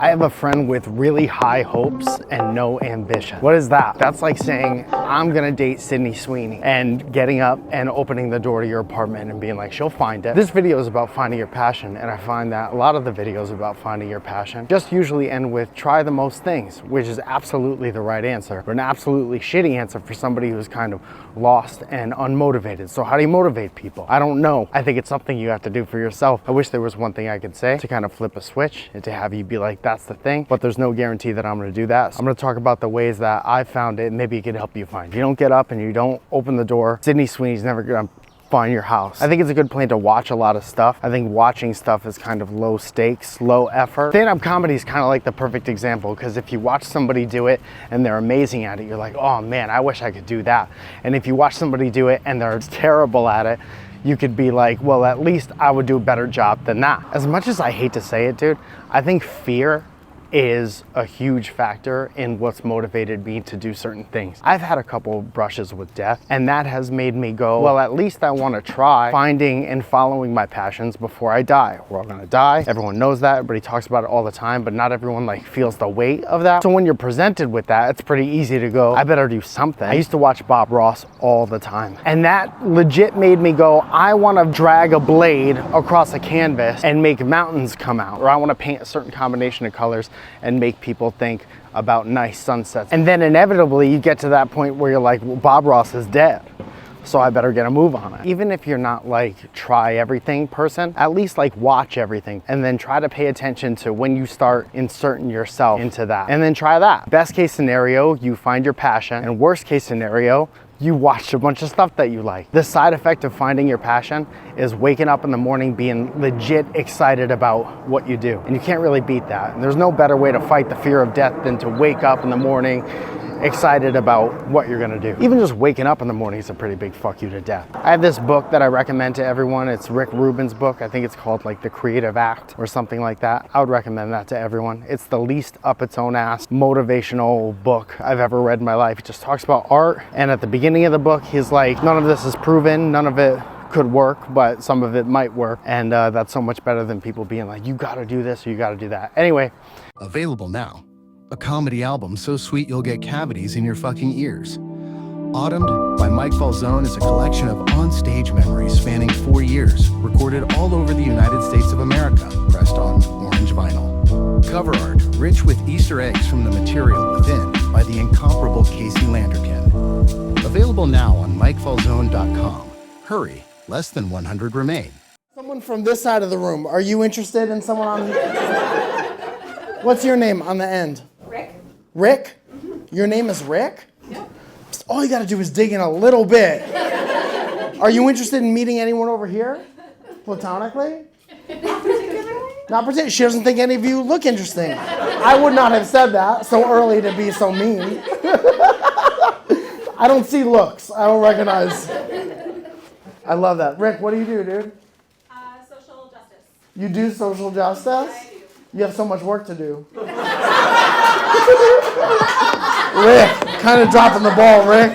I have a friend with really high hopes and no ambition. What is that? That's like saying, I'm gonna date Sydney Sweeney and getting up and opening the door to your apartment and being like, she'll find it. This video is about finding your passion, and I find that a lot of the videos about finding your passion just usually end with try the most things, which is absolutely the right answer, but an absolutely shitty answer for somebody who's kind of lost and unmotivated. So how do you motivate people? I don't know. I think it's something you have to do for yourself. I wish there was one thing I could say to kind of flip a switch and to have you be like, that's the thing, but there's no guarantee that I'm gonna do that. So I'm gonna talk about the ways that I found it, and maybe it could help you find. If you don't get up and you don't open the door, Sydney Sweeney's never gonna find your house. I think it's a good plan to watch a lot of stuff. I think watching stuff is kind of low stakes, low effort. Stand-up comedy is kind of like the perfect example, because if you watch somebody do it and they're amazing at it, you're like, oh man, I wish I could do that. And if you watch somebody do it and they're terrible at it, you could be like, well, at least I would do a better job than that. As much as I hate to say it, dude, I think fear is a huge factor in what's motivated me to do certain things. I've had a couple brushes with death, and that has made me go, well, at least I want to try finding and following my passions before I die. We're all gonna die. Everyone knows that. Everybody talks about it all the time, but not everyone like feels the weight of that. So when you're presented with that, it's pretty easy to go, I better do something. I used to watch Bob Ross all the time, and that legit made me go, I want to drag a blade across a canvas and make mountains come out, or I want to paint a certain combination of colors and make people think about nice sunsets. And then inevitably you get to that point where you're like, well, Bob Ross is dead, so I better get a move on it. Even if you're not like try everything person, at least like watch everything and then try to pay attention to when you start inserting yourself into that, and then try that. Best case scenario, you find your passion, and worst case scenario, you watch a bunch of stuff that you like. The side effect of finding your passion is waking up in the morning being legit excited about what you do. And you can't really beat that. And there's no better way to fight the fear of death than to wake up in the morning excited about what you're gonna do. Even just waking up in the morning is a pretty big fuck you to death. I have this book that I recommend to everyone. It's Rick Rubin's book. I think it's called like The Creative Act or something like that. I would recommend that to everyone. It's the least up its own ass motivational book I've ever read in my life. It just talks about art, and at the beginning of the book, he's like, none of this is proven, none of it could work, but some of it might work, and that's so much better than people being like, you gotta do this or you gotta do that. Anyway. Available now. A comedy album so sweet you'll get cavities in your fucking ears. Autumned by Mike Falzone is a collection of on-stage memories spanning 4 years, recorded all over the United States of America, pressed on orange vinyl. Cover art rich with Easter eggs from the material within by the incomparable Casey Landerkin. Available now on MikeFalzone.com. Hurry, less than 100 remain. Someone from this side of the room, are you interested in someone on... What's your name on the end? Rick. Rick? Mm-hmm. Your name is Rick? Yep. All you gotta do is dig in a little bit. Are you interested in meeting anyone over here? Platonically? Not particularly. Not particularly. She doesn't think any of you look interesting. I would not have said that so early to be so mean. I don't see looks. I don't recognize. I love that. Rick, what do you do, dude? Social justice. You do social justice? I do. You have so much work to do. Rick, kind of dropping the ball, Rick.